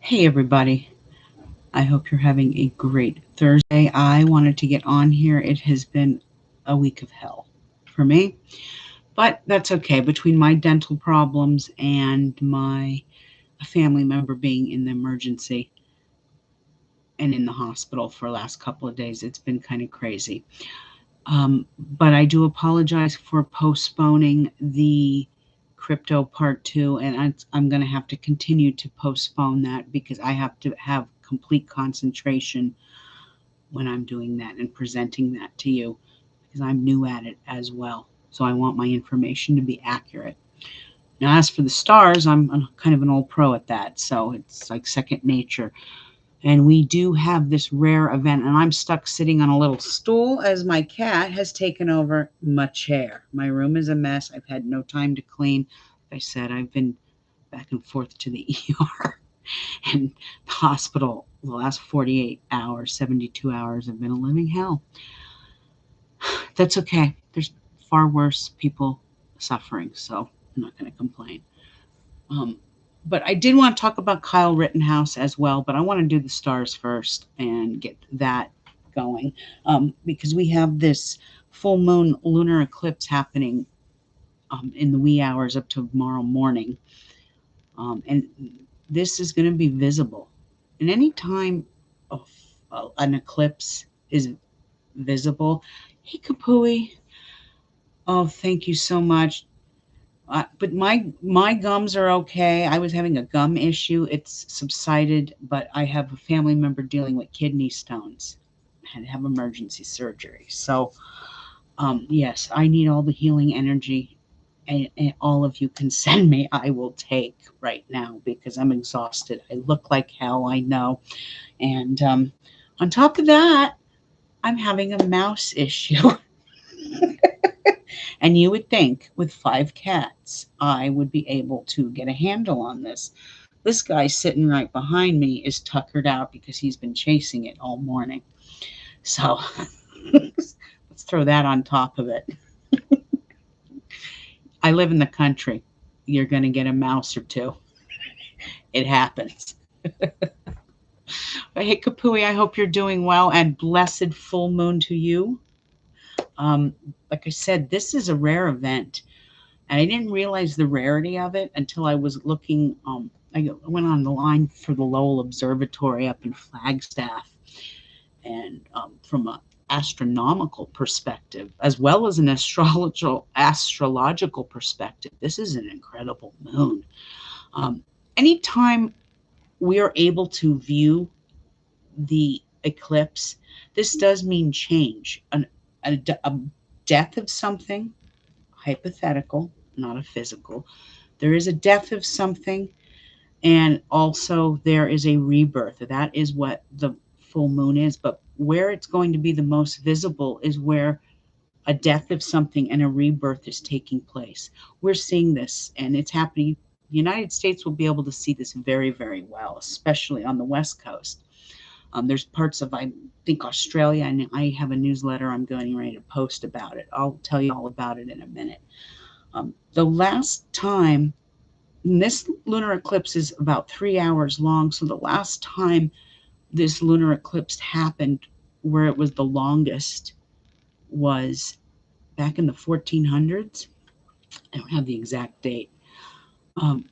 Hey, everybody. I hope you're having a great Thursday. I wanted to get on here. It has been a week of hell for me, but that's okay. Between my dental problems and my family member being in the emergency and in the hospital for the last couple of days, it's been kind of crazy. But I do apologize for postponing the crypto part two, and I'm going to have to continue to postpone that because I have to have complete concentration when I'm doing that and presenting that to you because I'm new at it as well. So I want my information to be accurate. Now, as for the stars, I'm kind of an old pro at that, so it's like second nature. And we do have this rare event, and I'm stuck sitting on a little stool as my cat has taken over my chair. My room is a mess. I've had no time to clean. Like I said, I've been back and forth to the ER and the hospital the last 48 hours, 72 hours have been a living hell. That's okay. There's far worse people suffering, so I'm not going to complain. Um, but I did want to talk about Kyle Rittenhouse as well, but I want to do the stars first and get that going because we have this full moon lunar eclipse happening in the wee hours up to tomorrow morning. And this is going to be visible. And any time an eclipse is visible, hey, Kapui, oh, thank you so much. But my gums are okay. I was having a gum issue. It's subsided, but I have a family member dealing with kidney stones. Had to have emergency surgery. So yes, I need all the healing energy, and all of you can send me. I will take right now because I'm exhausted. I look like hell. I know. And on top of that, I'm having a mouse issue. And you would think with 5 cats, I would be able to get a handle on this. This guy sitting right behind me is tuckered out because he's been chasing it all morning. So let's throw that on top of it. I live in the country. You're going to get a mouse or two. It happens. But hey, Kapui, I hope you're doing well and blessed full moon to you. Um, like I said, this is a rare event. And I didn't realize the rarity of it until I was looking. I went on the line for the Lowell Observatory up in Flagstaff, and from an astronomical perspective, as well as an astrological perspective, this is an incredible moon. Um, Anytime we are able to view the eclipse, this does mean change, a death of something, hypothetical, not a physical. There is a death of something, and also there is a rebirth. That is what the full moon is. But where it's going to be the most visible is where a death of something and a rebirth is taking place. We're seeing this, and it's happening. The United States will be able to see this very, very well, especially on the West Coast. There's parts of, I think, Australia, and I have a newsletter I'm getting ready to post about it. I'll tell you all about it in a minute. The last time, this lunar eclipse is about 3 hours long, so the last time this lunar eclipse happened, where it was the longest, was back in the 1400s. I don't have the exact date. Um,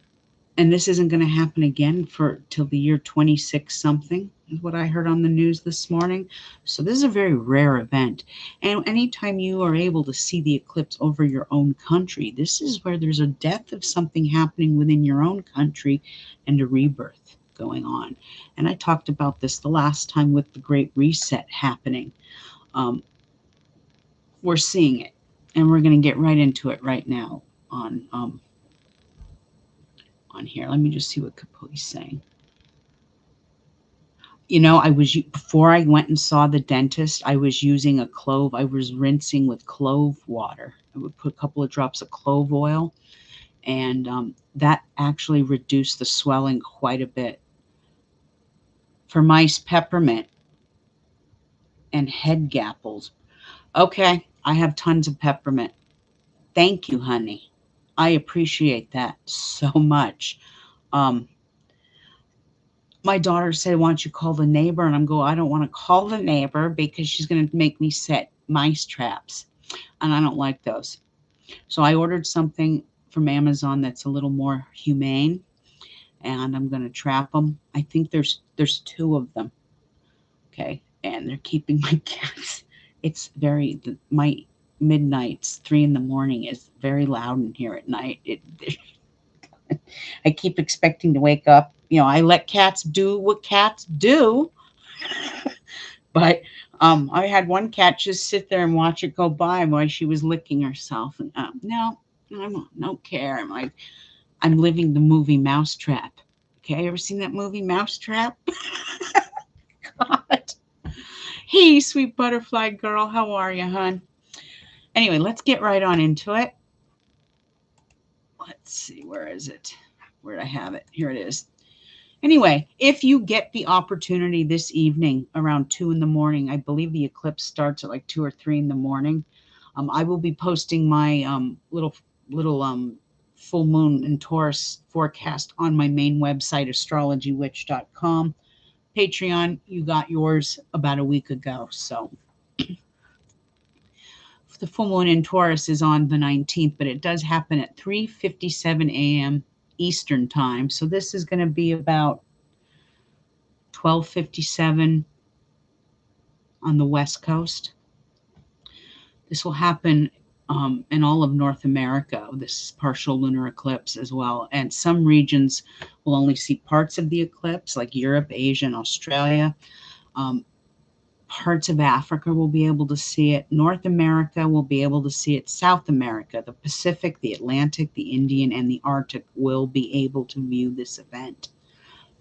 and this isn't going to happen again for till the year 26 something, is what I heard on the news this morning. So this is a very rare event. And anytime you are able to see the eclipse over your own country, this is where there's a death of something happening within your own country and a rebirth going on. And I talked about this the last time with the Great Reset happening. Um, we're seeing it, and we're going to get right into it right now on here. Let me just see what Capote's saying. You know, before I went and saw the dentist, I was using a clove. I was rinsing with clove water. I would put a couple of drops of clove oil, and that actually reduced the swelling quite a bit. For mice, peppermint and head gapples. Okay, I have tons of peppermint. Thank you, honey. I appreciate that so much. Um, my daughter said, why don't you call the neighbor? And I'm going, I don't want to call the neighbor because she's going to make me set mice traps. And I don't like those. So I ordered something from Amazon that's a little more humane. And I'm going to trap them. I think there's 2 of them. Okay. And they're keeping my cats. It's my midnights, 3 in the morning is very loud in here at night. I keep expecting to wake up. I let cats do what cats do. But I had one cat just sit there and watch it go by while she was licking herself. And no, I don't care. I'm like, I'm living the movie Mousetrap. Okay, ever seen that movie Mousetrap? God. Hey, sweet butterfly girl, how are you, hon? Anyway, let's get right on into it. Let's see, where is it? Where did I have it? Here it is. Anyway, if you get the opportunity this evening around 2 in the morning, I believe the eclipse starts at like 2 or 3 in the morning. I will be posting my little full moon and Taurus forecast on my main website, astrologywitch.com. Patreon, you got yours about a week ago. So the full moon in Taurus is on the 19th, but it does happen at 3:57 a.m. Eastern time. So this is going to be about 12:57 on the West Coast. This will happen in all of North America, this partial lunar eclipse as well. And some regions will only see parts of the eclipse, like Europe, Asia, and Australia. Parts of Africa will be able to see it. North America will be able to see it. South America, the Pacific, the Atlantic, the Indian, and the Arctic will be able to view this event.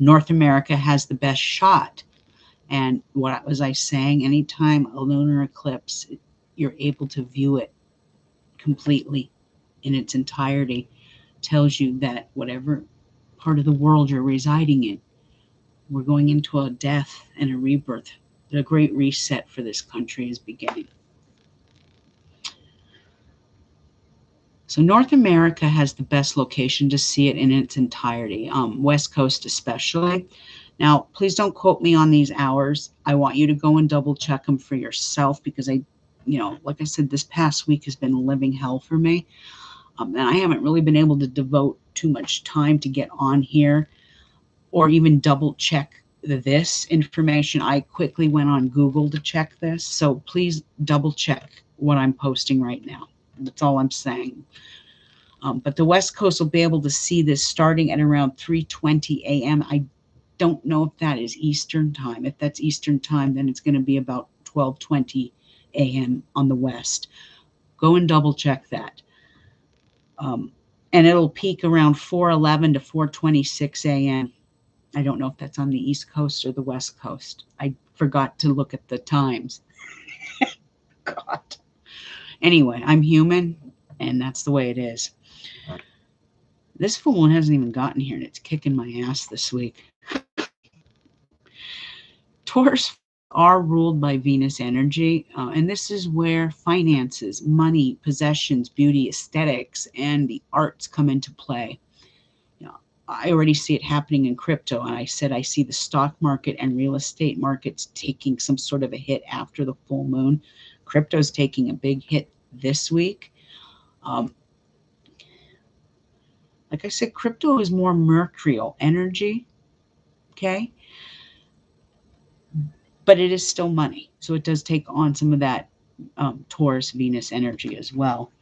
North America has the best shot. And what was I saying? Anytime a lunar eclipse, you're able to view it completely in its entirety, tells you that whatever part of the world you're residing in, we're going into a death and a rebirth. The great reset for this country is beginning. So North America has the best location to see it in its entirety, West Coast especially. Now, please don't quote me on these hours. I want you to go and double check them for yourself because like I said, this past week has been living hell for me. And I haven't really been able to devote too much time to get on here or even double check this information. I quickly went on Google to check this. So please double check what I'm posting right now. That's all I'm saying. But the West Coast will be able to see this starting at around 3:20 a.m. I don't know if that is Eastern time. If that's Eastern time, then it's going to be about 12:20 a.m. on the West. Go and double check that. And it'll peak around 4:11 to 4:26 a.m. I don't know if that's on the East Coast or the West Coast. I forgot to look at the times. God. Anyway, I'm human, and that's the way it is. This full moon hasn't even gotten here, and it's kicking my ass this week. Taurus are ruled by Venus energy, and this is where finances, money, possessions, beauty, aesthetics, and the arts come into play. I already see it happening in crypto, and I said I see the stock market and real estate markets taking some sort of a hit after the full moon. Crypto's taking a big hit this week. Like I said, crypto is more mercurial energy, okay? But it is still money, so it does take on some of that Taurus Venus energy as well.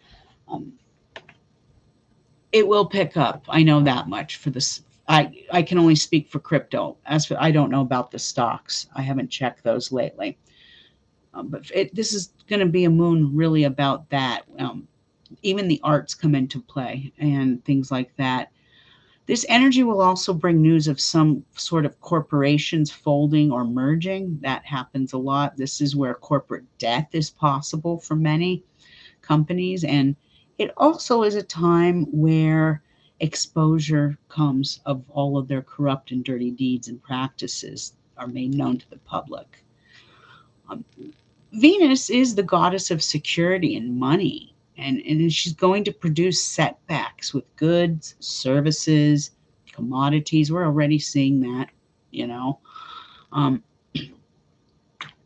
It will pick up. I know that much for this. I can only speak for crypto. As for, I don't know about the stocks. I haven't checked those lately. But this is going to be a moon really about that. Even the arts come into play and things like that. This energy will also bring news of some sort of corporations folding or merging. That happens a lot. This is where corporate death is possible for many companies. And it also is a time where exposure comes of all of their corrupt and dirty deeds and practices are made known to the public. Venus is the goddess of security and money, and she's going to produce setbacks with goods, services, commodities. We're already seeing that. you know. Um,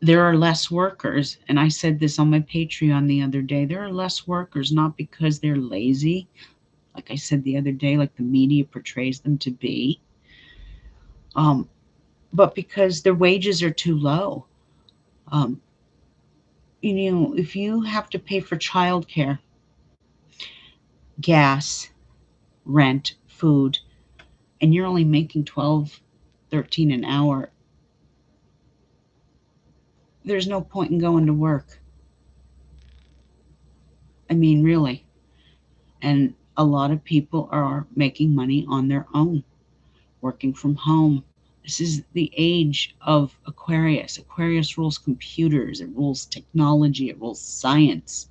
there are less workers, and I said this on my Patreon the other day. There are less workers, not because they're lazy, like I said the other day, like the media portrays them to be, um, but because their wages are too low. Um, if you have to pay for childcare, gas, rent, food, and you're only making 12, 13 an hour, there's no point in going to work. I mean, really. And a lot of people are making money on their own, working from home. This is the age of Aquarius. Aquarius rules computers, it rules technology, it rules science.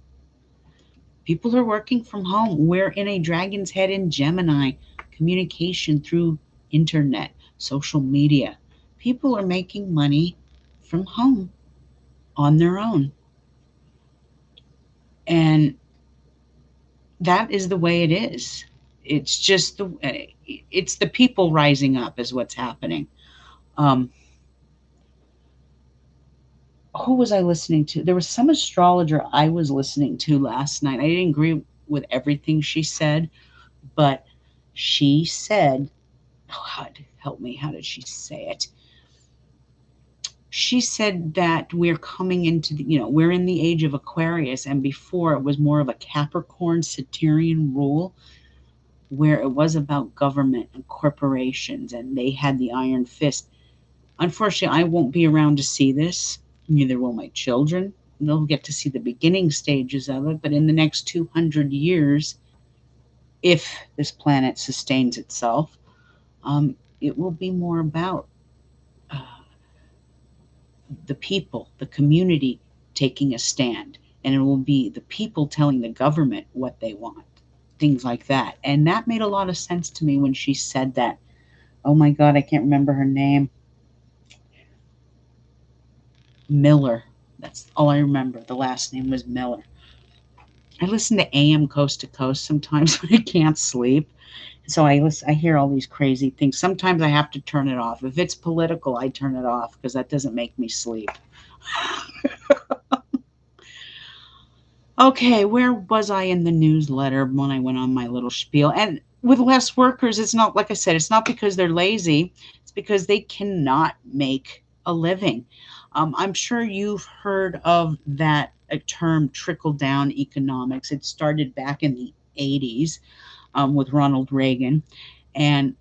People are working from home. We're in a dragon's head in Gemini, communication through internet, social media. People are making money from home on their own. And that is the way it is. It's just it's the people rising up is what's happening. Um, who was I listening to? There was some astrologer I was listening to last night. I didn't agree with everything she said, but she said, oh God, help me, how did she say it? She said that we're coming into we're in the age of Aquarius, and before it was more of a Capricorn Saturnian rule, where it was about government and corporations, and they had the iron fist. Unfortunately, I won't be around to see this, neither will my children. They'll get to see the beginning stages of it, but in the next 200 years, if this planet sustains itself, it will be more about uh, the people, the community taking a stand, and it will be the people telling the government what they want, things like that. And that made a lot of sense to me when she said that. Oh my God, I can't remember her name. Miller. That's all I remember. The last name was Miller. I listen to AM Coast to Coast sometimes when I can't sleep. So I hear all these crazy things. Sometimes I have to turn it off. If it's political, I turn it off because that doesn't make me sleep. Okay, where was I in the newsletter when I went on my little spiel? And with less workers, it's not, like I said, it's not because they're lazy, it's because they cannot make a living. I'm sure you've heard of that term trickle down economics. It started back in the 80s with Ronald Reagan. And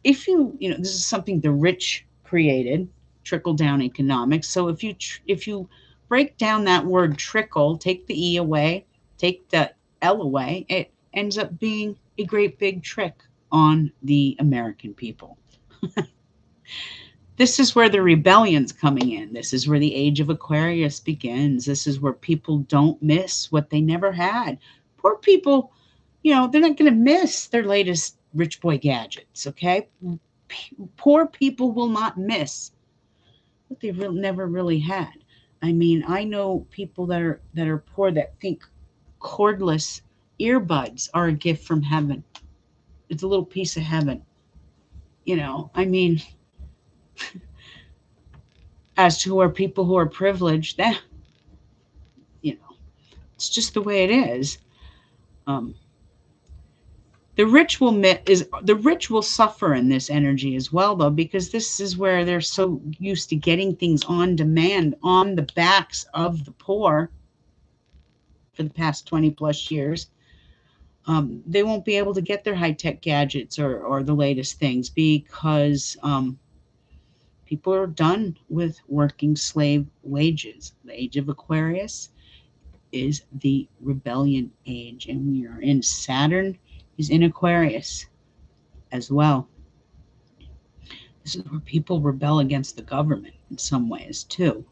if this is something the rich created, trickle down economics. So if you break down that word trickle, take the e away, take the l away, it ends up being a great big trick on the American people. This is where the rebellion's coming in. This is where the age of Aquarius begins. This is where people don't miss what they never had. Poor people, they're not going to miss their latest rich boy gadgets, okay? Poor people will not miss what they've never really had. I mean, I know people that are poor that think cordless earbuds are a gift from heaven. It's a little piece of heaven. I mean, as to who are people who are privileged, that you know, it's just the way it is. Um, the rich will suffer in this energy as well, though, because this is where they're so used to getting things on demand on the backs of the poor for the past 20 plus years. They won't be able to get their high tech gadgets or the latest things because people are done with working slave wages. The age of Aquarius is the rebellion age, and we are in Saturn is in Aquarius as well. This is where people rebel against the government in some ways too.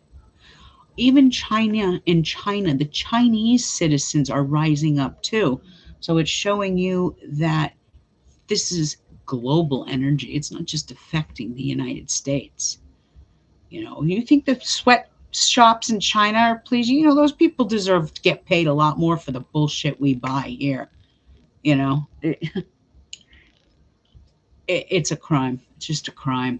Even in China, the Chinese citizens are rising up too. So it's showing you that this is global energy. It's not just affecting the United States. You think the sweatshops in China are pleasing? Those people deserve to get paid a lot more for the bullshit we buy here. You know, it, it's a crime. It's just a crime.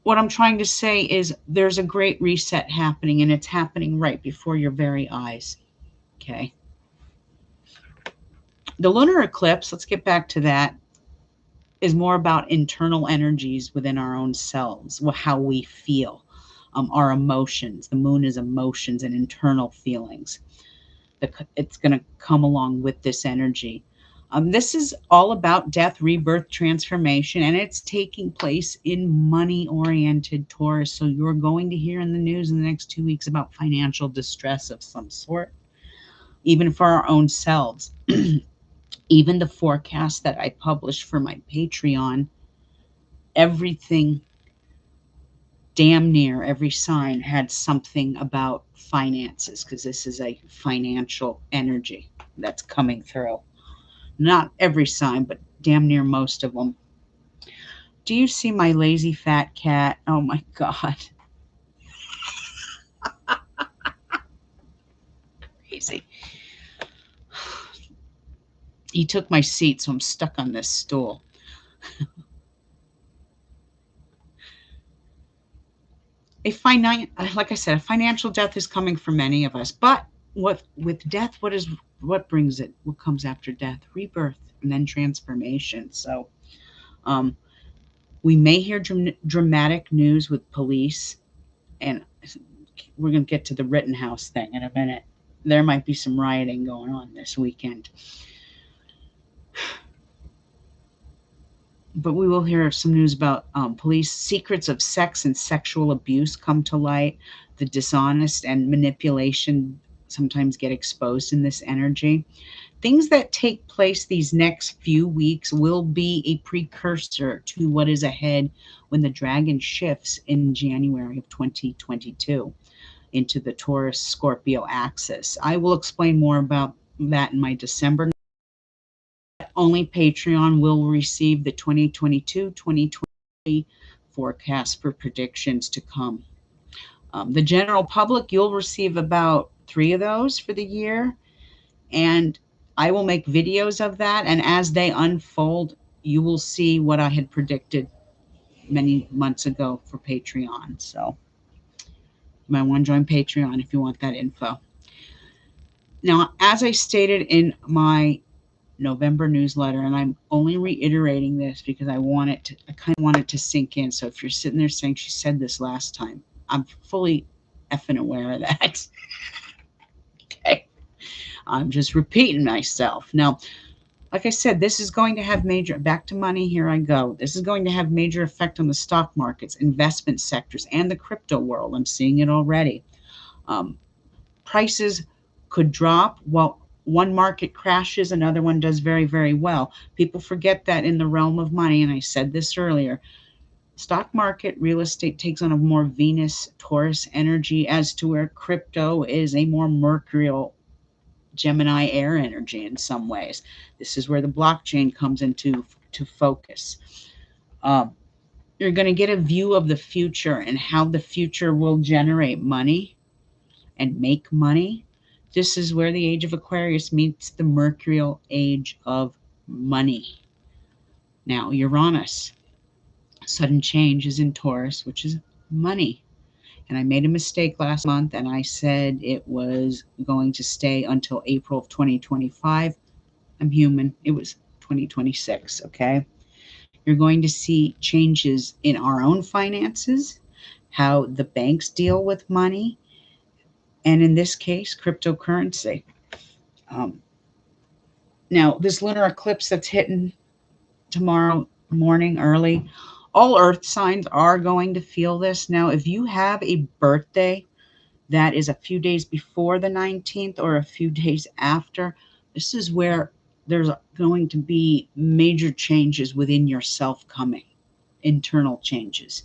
what I'm trying to say is there's a great reset happening, and it's happening right before your very eyes. Okay. The lunar eclipse, let's get back to that, is more about internal energies within our own selves, how we feel, our emotions. The moon is emotions and internal feelings. It's going to come along with this energy. This is all about death, rebirth, transformation, and it's taking place in money-oriented Taurus. So you're going to hear in the news in the next 2 weeks about financial distress of some sort, even for our own selves. Even the forecast that I published for my Patreon, everything, damn near every sign had something about finances, because this is a financial energy that's coming through. Not every sign, but damn near most of them. Do you see my lazy fat cat? Oh my God. Crazy. He took my seat, so I'm stuck on this stool. Like I said, a financial death is coming for many of us. But with death, what brings it? What comes after death? Rebirth and then transformation. So we may hear dramatic news with police, and we're going to get to the Rittenhouse thing in a minute. There might be some rioting going on this weekend. But we will hear some news about police. Secrets of sex and sexual abuse come to light. The dishonest and manipulation sometimes get exposed in this energy. Things that take place these next few weeks will be a precursor to what is ahead when the dragon shifts in January of 2022 into the Taurus Scorpio axis. I will explain more about that in my December. Only Patreon will receive the 2022-2023 forecast for predictions to come. The general public, you'll receive about 3 of those for the year, and I will make videos of that, and as they unfold, you will see what I had predicted many months ago for Patreon. So you might want to join Patreon if you want that info. Now, as I stated in my November newsletter, and I'm only reiterating this because I kind of want it to sink in. So if you're sitting there saying she said this last time, I'm fully effing aware of that. Okay. I'm just repeating myself. Now, like I said, this is going to have back to money, here I go. This is going to have major effect on the stock markets, investment sectors, and the crypto world. I'm seeing it already. Prices could drop while one market crashes, another one does very, very well. People forget that in the realm of money, and I said this earlier, stock market, real estate takes on a more Venus, Taurus energy, as to where crypto is a more Mercurial, Gemini air energy in some ways. This is where the blockchain comes into focus. You're going to get a view of the future and how the future will generate money and make money. This is where the age of Aquarius meets the Mercurial age of money. Now, Uranus, sudden change, is in Taurus, which is money. And I made a mistake last month, and I said it was going to stay until April of 2025. I'm human. It was 2026, okay? You're going to see changes in our own finances, how the banks deal with money, and in this case, cryptocurrency. Now, this lunar eclipse that's hitting tomorrow morning early, all earth signs are going to feel this. Now, if you have a birthday that is a few days before the 19th or a few days after, this is where there's going to be major changes within yourself coming, internal changes,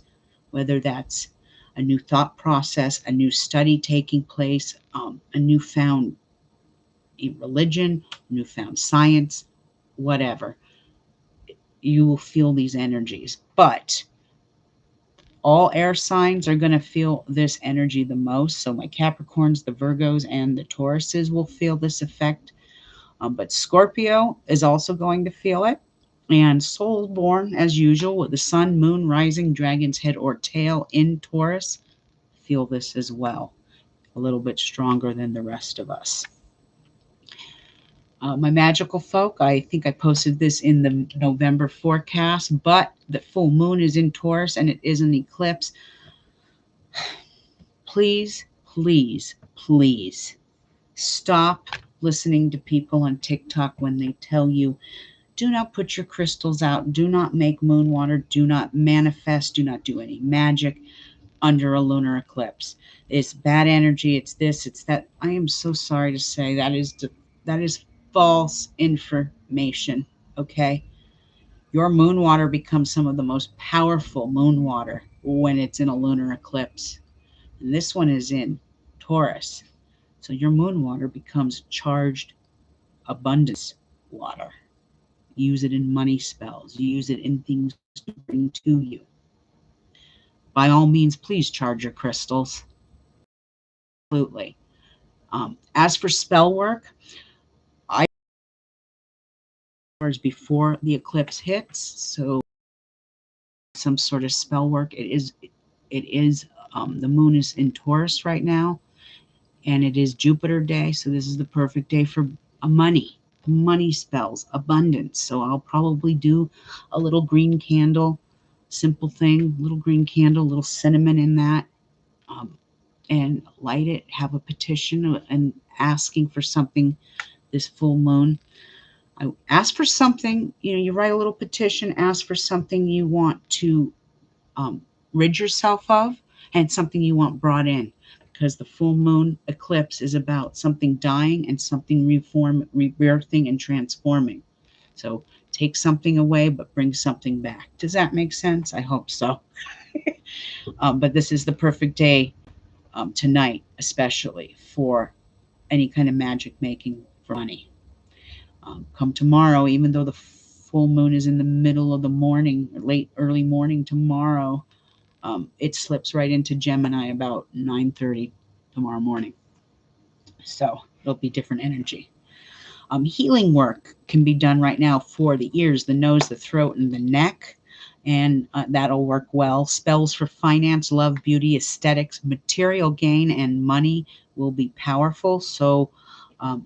whether that's a new thought process, a new study taking place, a newfound religion, newfound science, whatever. You will feel these energies. But all air signs are going to feel this energy the most. So my Capricorns, the Virgos, and the Tauruses will feel this effect. But Scorpio is also going to feel it. And soul born, as usual, with the sun, moon, rising, dragon's head or tail in Taurus, feel this as well. A little bit stronger than the rest of us. My magical folk, I think I posted this in the November forecast, but the full moon is in Taurus and it is an eclipse. Please, please, please stop listening to people on TikTok when they tell you, do not put your crystals out, do not make moon water, do not manifest, do not do any magic under a lunar eclipse. It's bad energy, it's this, it's that. I am so sorry to say that is false information, okay? Your moon water becomes some of the most powerful moon water when it's in a lunar eclipse. And this one is in Taurus. So your moon water becomes charged abundance water. Use it in money spells. Use it in things to bring to you. By all means, please charge your crystals. Absolutely. As for spell work, I hours before the eclipse hits, so some sort of spell work. The moon is in Taurus right now, and it is Jupiter day, so this is the perfect day for money spells, abundance. So I'll probably do a little green candle, simple thing, little green candle, little cinnamon in that, and light it, have a petition and asking for something this full moon. I ask for something, you write a little petition, ask for something you want to um, rid yourself of and something you want brought in, because the full moon eclipse is about something dying and something rebirthing and transforming. So take something away, but bring something back. Does that make sense? I hope so. But this is the perfect day tonight, especially for any kind of magic making for money. Come tomorrow, even though the full moon is in the middle of the morning, late early morning tomorrow, it slips right into Gemini about 9:30 tomorrow morning. So it'll be different energy. Healing work can be done right now for the ears, the nose, the throat, and the neck, and that'll work well. Spells for finance, love, beauty, aesthetics, material gain, and money will be powerful. So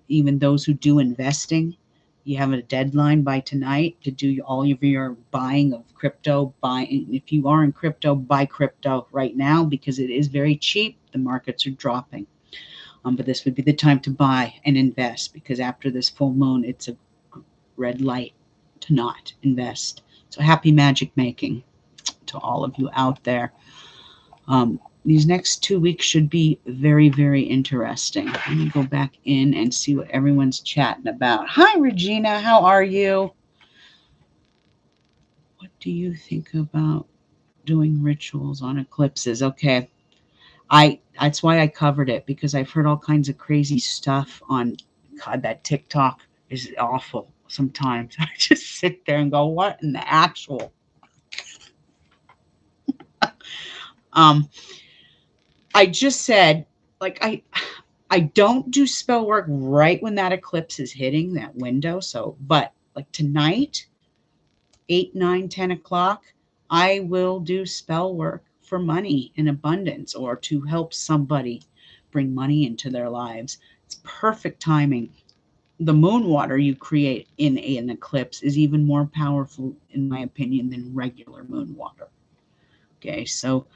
even those who do investing, you have a deadline by tonight to do all of your buying of crypto. If you are in crypto, buy crypto right now because it is very cheap. The markets are dropping. But this would be the time to buy and invest, because after this full moon, it's a red light to not invest. So happy magic making to all of you out there. These next 2 weeks should be very, very interesting. Let me go back in and see what everyone's chatting about. Hi, Regina. How are you? What do you think about doing rituals on eclipses? Okay. That's why I covered it, because I've heard all kinds of crazy stuff on, God, that TikTok is awful sometimes. I just sit there and go, what in the actual? Um, I just said, like, I don't do spell work right when that eclipse is hitting that window. So, but like tonight, 8, 9, 10 o'clock, I will do spell work for money in abundance or to help somebody bring money into their lives. It's perfect timing. The moon water you create in an eclipse is even more powerful, in my opinion, than regular moon water. Okay, so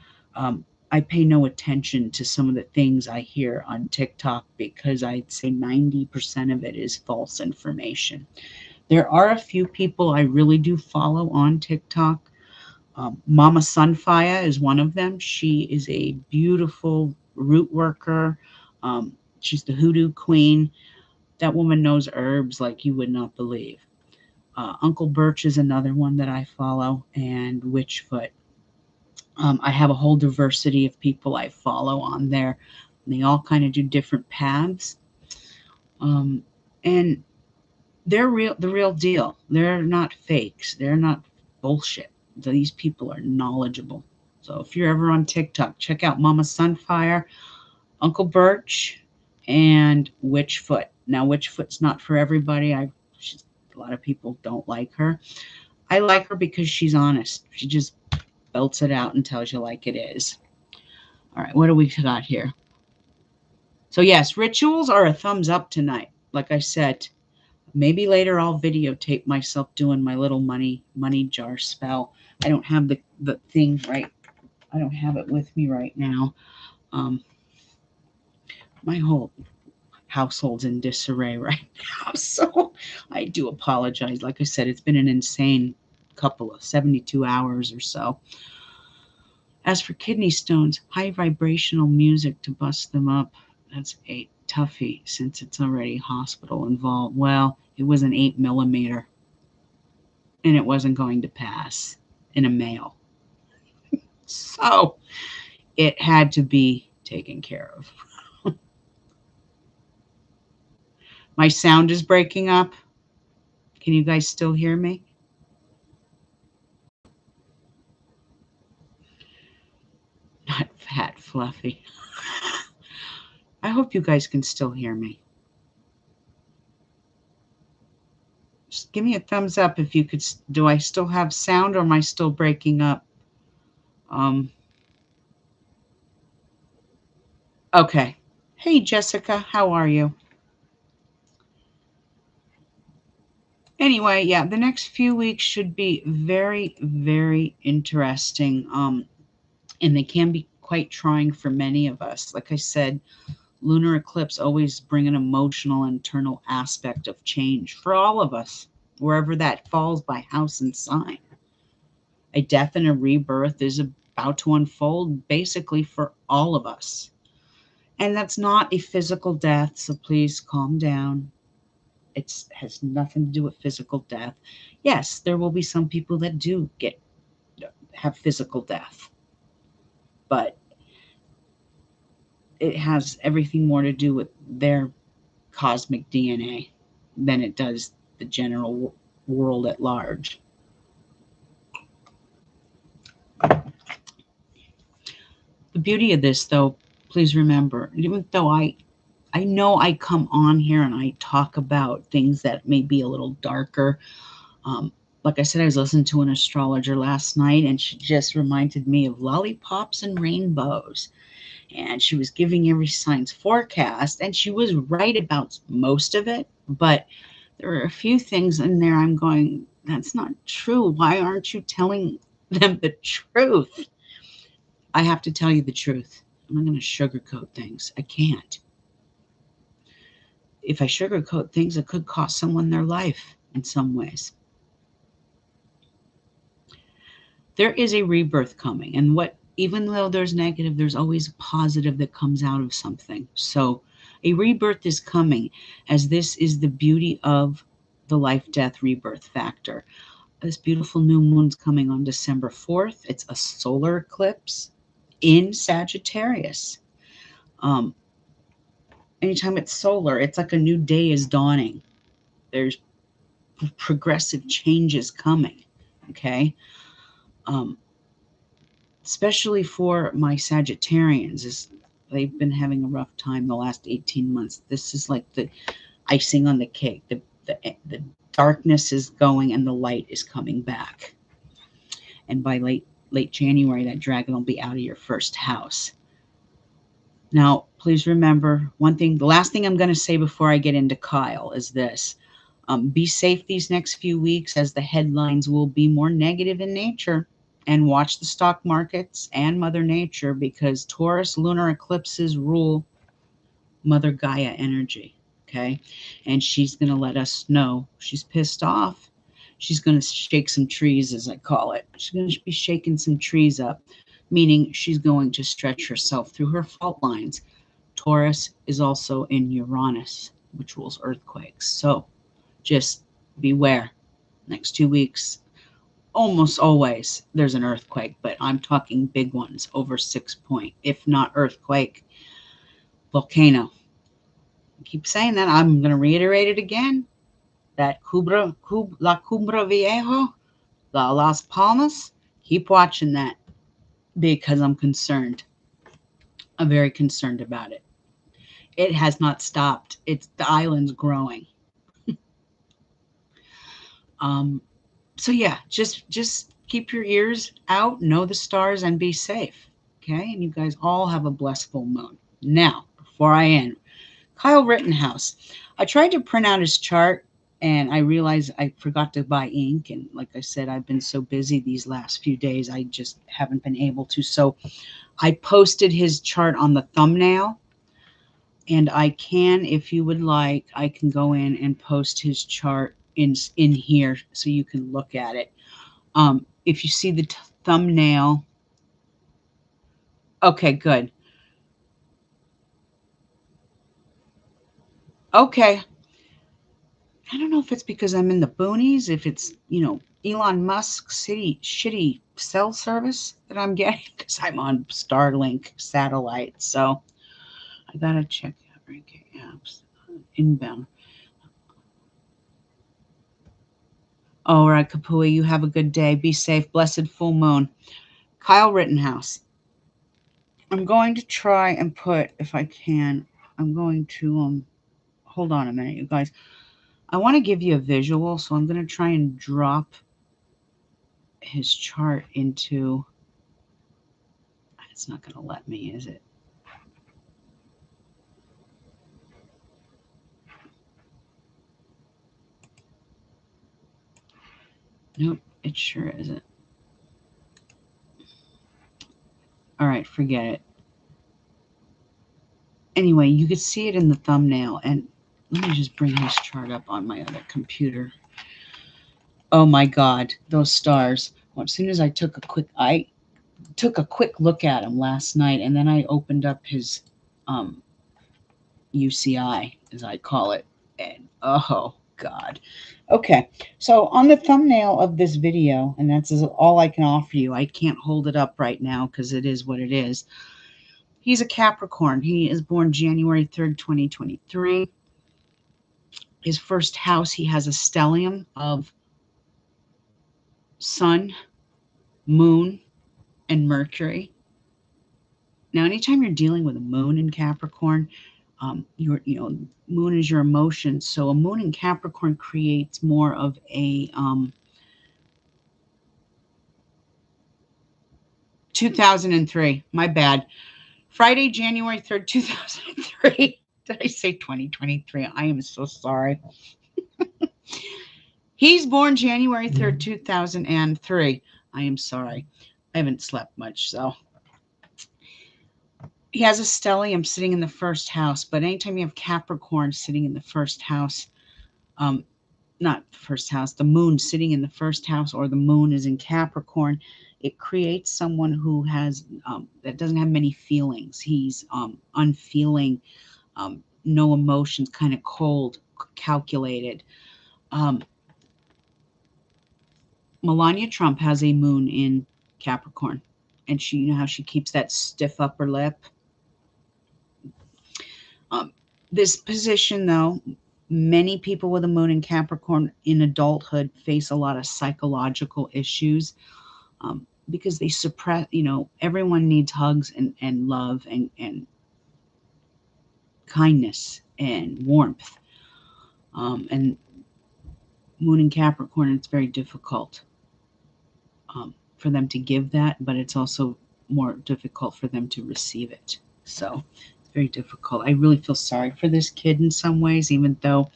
I pay no attention to some of the things I hear on TikTok because I'd say 90% of it is false information. There are a few people I really do follow on TikTok. Mama Sunfire is one of them. She is a beautiful root worker. She's the hoodoo queen. That woman knows herbs like you would not believe. Uncle Birch is another one that I follow, and Witchfoot. I have a whole diversity of people I follow on there. They all kind of do different paths. And they're the real deal. They're not fakes. They're not bullshit. These people are knowledgeable. So if you're ever on TikTok, check out Mama Sunfire, Uncle Birch, and Witchfoot. Now, Witchfoot's not for everybody. A lot of people don't like her. I like her because she's honest. She just belts it out and tells you like it is. All right, what do we got here? So yes, rituals are a thumbs up tonight. Like I said, maybe later I'll videotape myself doing my little money jar spell. I don't have the thing right. I don't have it with me right now. My whole household's in disarray right now, so I do apologize. Like I said, it's been an insane couple of 72 hours or so. As for kidney stones, high vibrational music to bust them up. That's a toughie since it's already hospital involved. Well, it was an 8mm, and it wasn't going to pass in a male. So it had to be taken care of. My sound is breaking up. Can you guys still hear me? Not fat, fluffy. I hope you guys can still hear me. Just give me a thumbs up if you could. Do I still have sound or am I still breaking up? Okay. Hey, Jessica, how are you? Anyway, yeah, the next few weeks should be very, very interesting. And they can be quite trying for many of us. Like I said, lunar eclipse always bring an emotional internal aspect of change for all of us, wherever that falls by house and sign. A death and a rebirth is about to unfold basically for all of us. And that's not a physical death, so please calm down. It has nothing to do with physical death. Yes, there will be some people that do have physical death, but it has everything more to do with their cosmic DNA than it does the general world at large. The beauty of this, though, please remember, even though I know I come on here and I talk about things that may be a little darker. Like I said, I was listening to an astrologer last night, and she just reminded me of lollipops and rainbows. And she was giving every sign's forecast, and she was right about most of it. But there are a few things in there I'm going, that's not true. Why aren't you telling them the truth? I have to tell you the truth. I'm not going to sugarcoat things. I can't. If I sugarcoat things, it could cost someone their life in some ways. There is a rebirth coming, and even though there's negative, there's always a positive that comes out of something. So a rebirth is coming, as this is the beauty of the life death rebirth factor. This beautiful new moon's coming on December 4th. It's a solar eclipse in Sagittarius. Anytime it's solar, it's like a new day is dawning. There's progressive changes coming. Okay. Especially for my Sagittarians, they've been having a rough time the last 18 months. This is like the icing on the cake. The darkness is going and the light is coming back. And by late January, that dragon will be out of your first house. Now, please remember one thing. The last thing I'm going to say before I get into Kyle is this. Be safe these next few weeks, as the headlines will be more negative in nature. And watch the stock markets and Mother Nature, because Taurus lunar eclipses rule Mother Gaia energy. Okay. And she's going to let us know she's pissed off. She's going to shake some trees, as I call it. She's going to be shaking some trees up, meaning she's going to stretch herself through her fault lines. Taurus is also in Uranus, which rules earthquakes. So just beware. Next 2 weeks, almost always there's an earthquake, but I'm talking big ones over 6 point, if not earthquake, volcano. I keep saying that. I'm going to reiterate it again. That La Cumbre Viejo, La Las Palmas, keep watching that, because I'm concerned. I'm very concerned about it. It has not stopped. The island's growing. So yeah, just keep your ears out, know the stars, and be safe. Okay, and you guys all have a blessed full moon. Now, before I end, Kyle Rittenhouse. I tried to print out his chart and I realized I forgot to buy ink. And like I said, I've been so busy these last few days, I just haven't been able to. So I posted his chart on the thumbnail. And I can, if you would like, I can go in and post his chart in here so you can look at it. If you see the thumbnail, okay, good. Okay, I don't know if it's because I'm in the boonies, if it's, Elon Musk's city shitty cell service that I'm getting because I'm on Starlink satellite. So I gotta check out okay, apps inbound. All right, Kapui, you have a good day. Be safe. Blessed full moon. Kyle Rittenhouse. I'm going to try and put, if I can, I'm going to hold on a minute, you guys. I want to give you a visual, so I'm going to try and drop his chart into. It's not going to let me, is it? Nope, it sure isn't. All right, forget it. Anyway, you could see it in the thumbnail, and let me just bring his chart up on my other computer. Oh my God, those stars. Well, as soon as I took a quick look at him last night, and then I opened up his UCI, as I call it, and oh God. Okay, so on the thumbnail of this video, and that's all I can offer you. I can't hold it up right now because it is what it is. He's a Capricorn. He is born January 3rd, 2023. His first house, he has a stellium of Sun, Moon, and Mercury. Now, anytime you're dealing with a moon in Capricorn, moon is your emotions. So a moon in Capricorn creates more of a 2003. My bad. Friday, January 3rd, 2003. Did I say 2023? I am so sorry. He's born January 3rd, 2003. I am sorry. I haven't slept much, so. He has a stellium sitting in the first house, but anytime you have Capricorn sitting in the first house, not the first house, the moon sitting in the first house, or the moon is in Capricorn, it creates someone who has, that doesn't have many feelings. He's unfeeling, no emotions, kind of cold, calculated. Melania Trump has a moon in Capricorn, and you know how she keeps that stiff upper lip. This position, though, many people with a moon in Capricorn in adulthood face a lot of psychological issues because they suppress, everyone needs hugs and love and kindness and warmth. And moon in Capricorn, it's very difficult for them to give that, but it's also more difficult for them to receive it. So it's very difficult. I really feel sorry for this kid in some ways, even though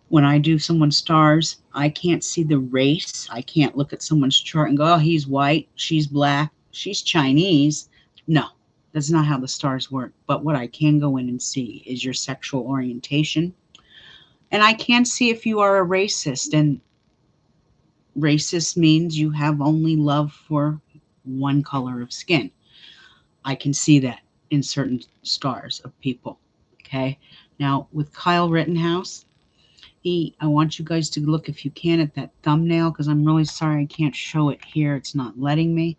when I do someone's stars, I can't see the race. I can't look at someone's chart and go, oh, he's white, she's black, she's Chinese. No, that's not how the stars work. But what I can go in and see is your sexual orientation. And I can see if you are a racist. And racist means you have only love for one color of skin. I can see that in certain stars of people. Okay. Now, with Kyle Rittenhouse, I want you guys to look, if you can, at that thumbnail, because I'm really sorry I can't show it here. It's not letting me.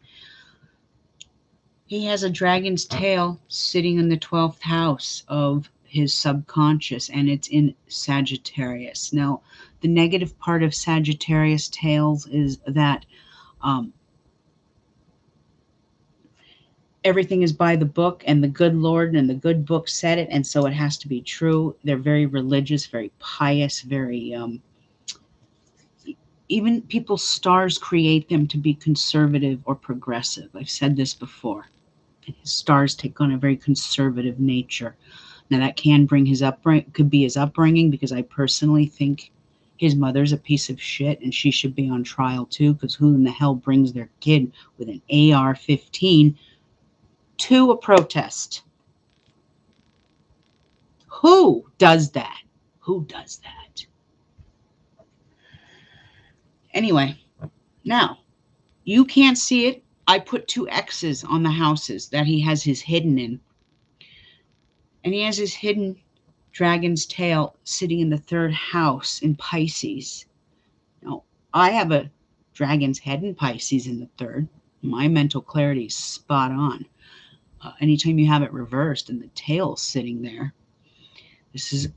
He has a dragon's tail sitting in the 12th house of his subconscious, and it's in Sagittarius. Now, the negative part of Sagittarius tails is that everything is by the book, and the good Lord and the good book said it, and so it has to be true. They're very religious, very pious, very even people's stars create them to be conservative or progressive. I've said this before. His stars take on a very conservative nature. Now that can bring his upbringing, could be his upbringing, because I personally think his mother's a piece of shit and she should be on trial too, because who in the hell brings their kid with an AR-15 to a protest? Who does that? Who does that? Anyway, now you can't see it. I put 2 X's on the houses that he has his hidden in. And he has his hidden dragon's tail sitting in the 3rd house in Pisces. Now, I have a dragon's head in Pisces in the 3rd. My mental clarity is spot on. Anytime you have it reversed and the tail sitting there, this is,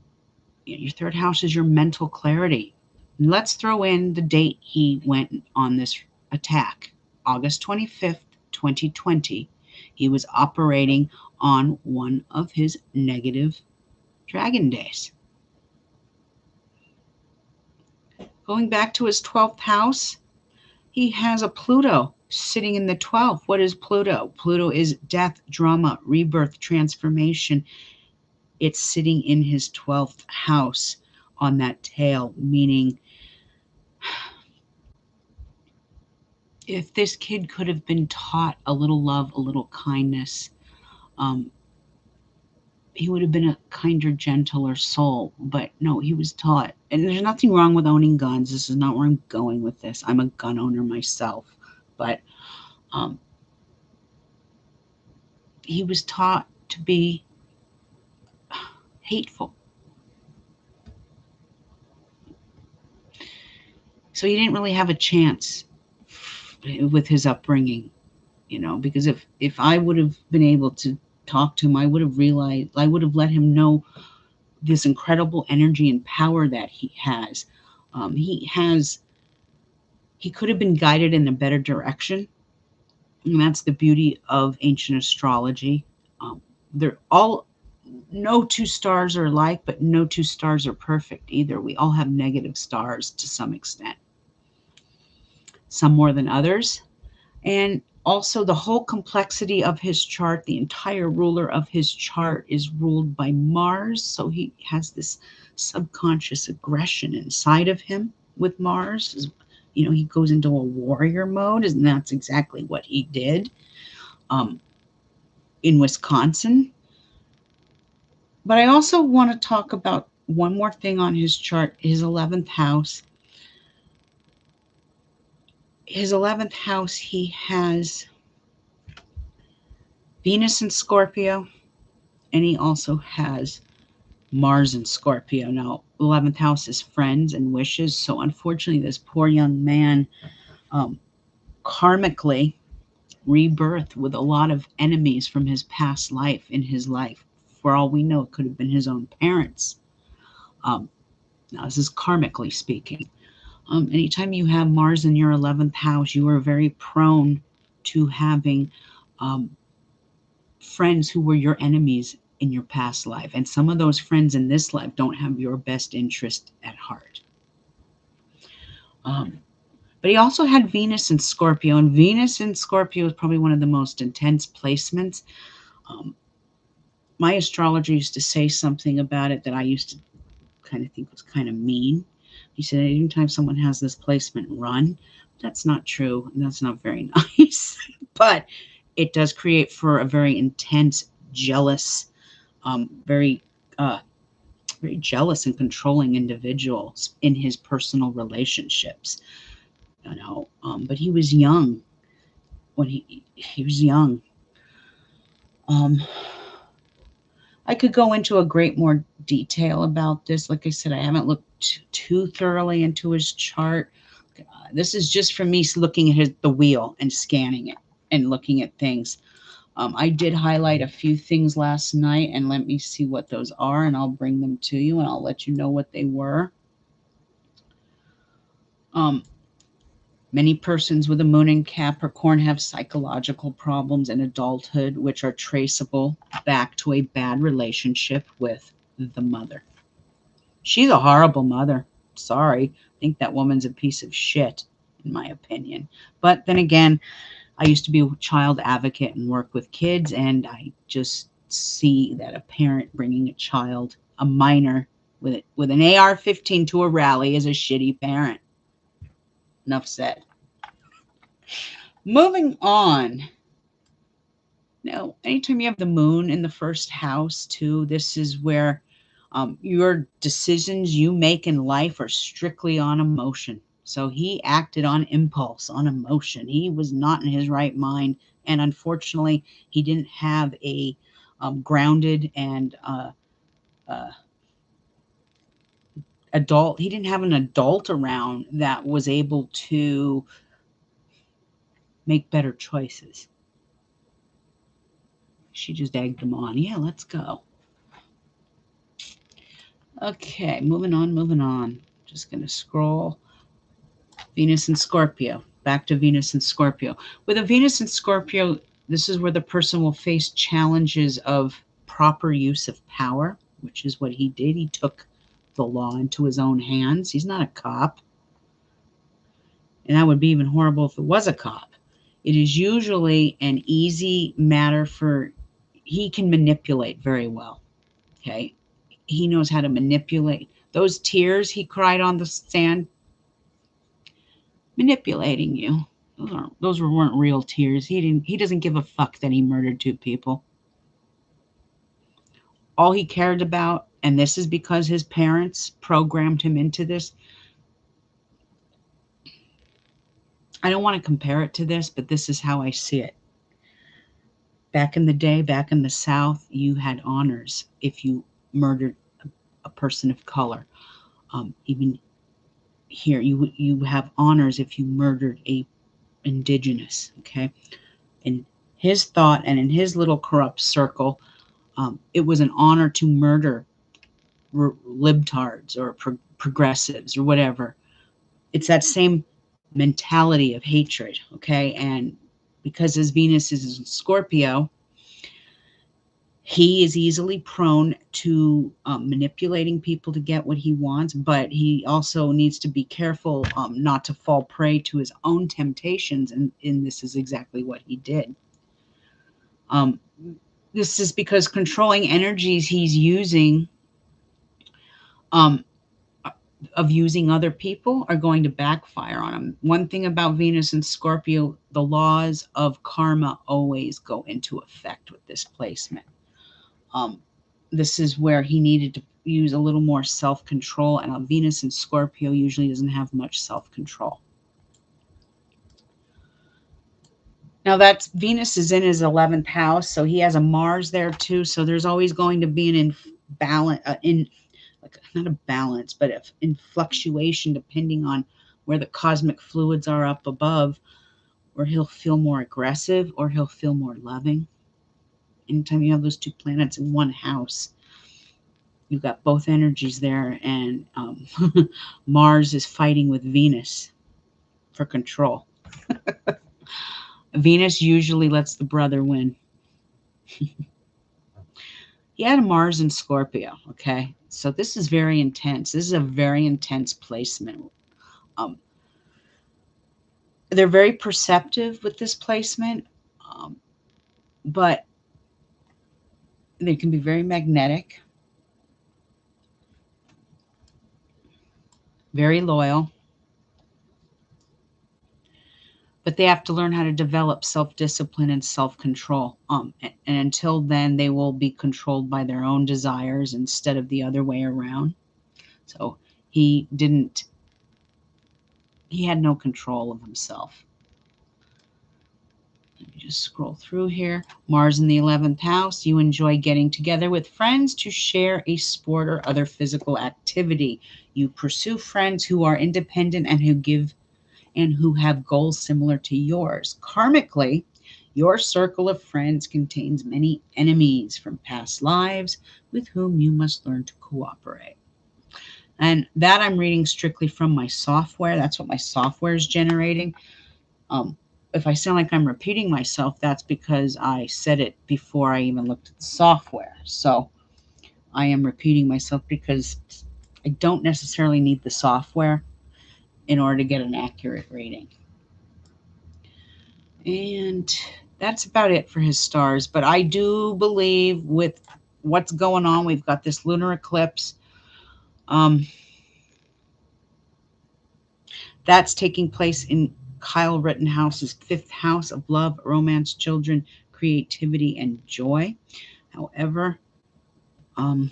your 3rd house is your mental clarity. And let's throw in the date he went on this attack, August 25th, 2020. He was operating on one of his negative dragon days. Going back to his 12th house, he has a Pluto sitting in the 12th. What is Pluto? Pluto is death, drama, rebirth, transformation. It's sitting in his 12th house on that tail, meaning if this kid could have been taught a little love, a little kindness, he would have been a kinder, gentler soul. But no, he was taught. And there's nothing wrong with owning guns. This is not where I'm going with this. I'm a gun owner myself. But he was taught to be hateful. So he didn't really have a chance with his upbringing, because if I would have been able to talk to him, I would have realized, I would have let him know this incredible energy and power that he has. He could have been guided in a better direction. And that's the beauty of ancient astrology. They're all, no 2 stars are alike, but no 2 stars are perfect either. We all have negative stars to some extent, some more than others. And also the whole complexity of his chart, the entire ruler of his chart is ruled by Mars. So he has this subconscious aggression inside of him with Mars. He goes into a warrior mode, and that's exactly what he did in Wisconsin. But I also want to talk about one more thing on his chart, his 11th house. His 11th house, he has Venus in Scorpio, and he also has Mars in Scorpio. Now, 11th house is friends and wishes. So unfortunately, this poor young man karmically rebirthed with a lot of enemies from his past life in his life. For all we know, it could have been his own parents. Now, this is karmically speaking. Anytime you have Mars in your 11th house, you are very prone to having friends who were your enemies in your past life. And some of those friends in this life don't have your best interest at heart. But he also had Venus in Scorpio, and Venus in Scorpio is probably one of the most intense placements. My astrologer used to say something about it that I used to kind of think was kind of mean. He said, anytime someone has this placement, run. That's not true. And that's not very nice. But it does create for a very intense, jealous, very jealous and controlling individual in his personal relationships. But he was young when he was young. I could go into a great more detail about this. Like I said, I haven't looked too thoroughly into his chart. This is just for me looking at the wheel and scanning it and looking at things. I did highlight a few things last night, and let me see what those are, and I'll bring them to you, and I'll let you know what they were. Many persons with a moon in Capricorn have psychological problems in adulthood, which are traceable back to a bad relationship with the mother. She's a horrible mother. Sorry. think that woman's a piece of shit, in my opinion. But then again, I used to be a child advocate and work with kids, and I just see that a parent bringing a child, a minor, with an AR-15 to a rally is a shitty parent. Enough said. Moving on. Now, anytime you have the moon in the first house, too, this is where your decisions you make in life are strictly on emotion. So he acted on impulse, on emotion. He was not in his right mind. And unfortunately, he didn't have a grounded and adult. He didn't have an adult around that was able to make better choices. She just egged him on. Yeah, let's go. Okay, moving on, moving on. Just going to scroll. Venus and Scorpio. Back to Venus and Scorpio. With a Venus and Scorpio, this is where the person will face challenges of proper use of power, which is what he did. He took the law into his own hands. He's not a cop. And that would be even horrible if it was a cop. It is usually an easy matter he can manipulate very well. Okay. He knows how to manipulate. Those tears he cried on the sand, manipulating you. Those weren't real tears. He doesn't give a fuck that he murdered 2 people. All he cared about, and this is because his parents programmed him into this. I don't want to compare it to this, but this is how I see it. Back in the day, back in the South, you had honors if you murdered a person of color. Even here, you have honors if you murdered a indigenous. Okay, in his thought and in his little corrupt circle, it was an honor to murder libtards or progressives or whatever. It's that same mentality of hatred. Okay, and because his Venus is in Scorpio, he is easily prone to manipulating people to get what he wants, but he also needs to be careful not to fall prey to his own temptations, and this is exactly what he did. This is because controlling energies he's using of using other people are going to backfire on him. One thing about Venus and Scorpio, the laws of karma always go into effect with this placement. This is where he needed to use a little more self-control, and a Venus and Scorpio usually doesn't have much self-control. Now that's Venus is in his 11th house, so he has a Mars there too. So there's always going to be an not a balance, but in fluctuation depending on where the cosmic fluids are up above, where he'll feel more aggressive or he'll feel more loving. Anytime you have those 2 planets in one house, you've got both energies there, and Mars is fighting with Venus for control. Venus usually lets the brother win. He had a Mars in Scorpio, okay? So this is very intense. This is a very intense placement. They're very perceptive with this placement, but they can be very magnetic, very loyal, but they have to learn how to develop self-discipline and self-control. And until then, they will be controlled by their own desires instead of the other way around. So he had no control of himself. Let me just scroll through here. Mars in the 11th house. You enjoy getting together with friends to share a sport or other physical activity. You pursue friends who are independent and who have goals similar to yours. Karmically, your circle of friends contains many enemies from past lives with whom you must learn to cooperate. And that I'm reading strictly from my software. That's what my software is generating. If I sound like I'm repeating myself, that's because I said it before I even looked at the software. So I am repeating myself because I don't necessarily need the software. in order to get an accurate reading. And that's about it for his stars. But I do believe with what's going on, we've got this lunar eclipse. That's taking place in Kyle Rittenhouse's fifth house of love, romance, children, creativity, and joy. However, I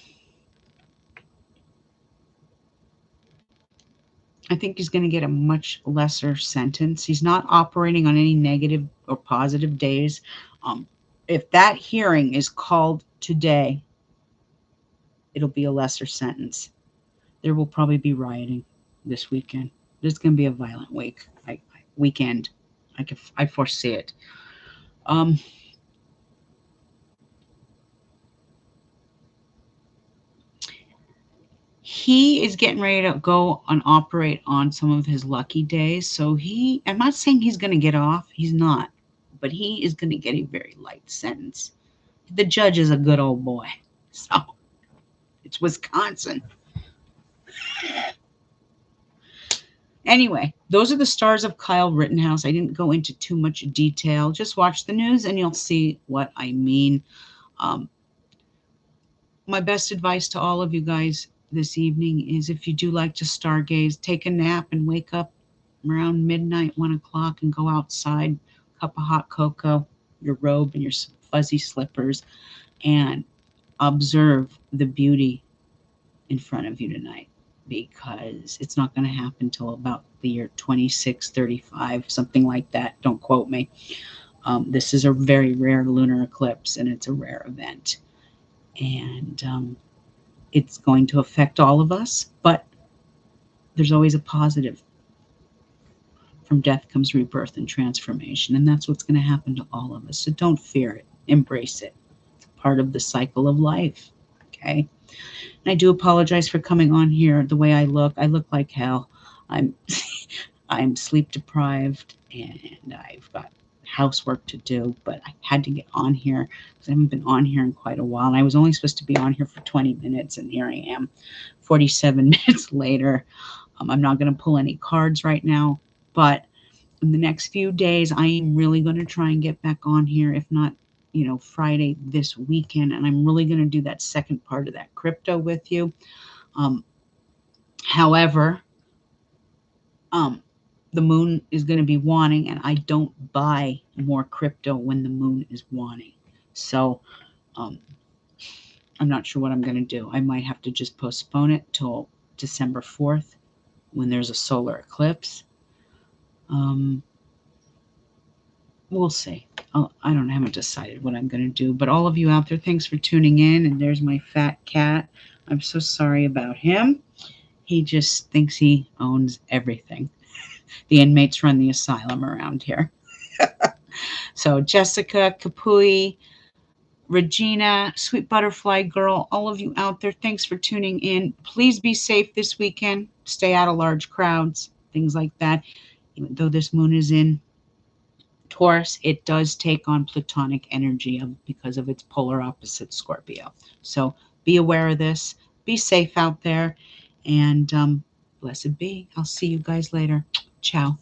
think he's going to get a much lesser sentence. He's not operating on any negative or positive days. If that hearing is called today, it'll be a lesser sentence. There will probably be rioting this weekend. There's going to be a violent weekend. I foresee it. He is getting ready to go and operate on some of his lucky days. So I'm not saying he's going to get off. He's not. But he is going to get a very light sentence. The judge is a good old boy. So it's Wisconsin. Anyway, those are the stars of Kyle Rittenhouse. I didn't go into too much detail. Just watch the news and you'll see what I mean. My best advice to all of you guys this evening is if you do like to stargaze, take a nap and wake up around midnight, 1 o'clock, and go outside, cup of hot cocoa, your robe, and your fuzzy slippers, and observe the beauty in front of you tonight, because it's not going to happen till about the year 2635, something like that. Don't quote me. This is a very rare lunar eclipse, and it's a rare event. And it's going to affect all of us, but there's always a positive. From death comes rebirth and transformation, and that's what's going to happen to all of us. So don't fear it. Embrace it. It's part of the cycle of life, okay? And I do apologize for coming on here the way I look. I look like hell. I'm sleep deprived, and I've got housework to do, but I had to get on here because I haven't been on here in quite a while. And I was only supposed to be on here for 20 minutes, and here I am 47 minutes later. I'm not going to pull any cards right now, but in the next few days, I am really going to try and get back on here, if not, Friday this weekend. And I'm really going to do that second part of that crypto with you. However, the moon is going to be waning, and I don't buy more crypto when the moon is waning. So I'm not sure what I'm going to do. I might have to just postpone it till December 4th when there's a solar eclipse. We'll see. I haven't decided what I'm going to do, but all of you out there, thanks for tuning in. And there's my fat cat. I'm so sorry about him. He just thinks he owns everything. The inmates run the asylum around here. So Jessica, Kapui, Regina, Sweet Butterfly Girl, all of you out there, thanks for tuning in. Please be safe this weekend. Stay out of large crowds, things like that. Even though this moon is in Taurus, it does take on Platonic energy because of its polar opposite, Scorpio. So be aware of this. Be safe out there. And blessed be. I'll see you guys later. Ciao.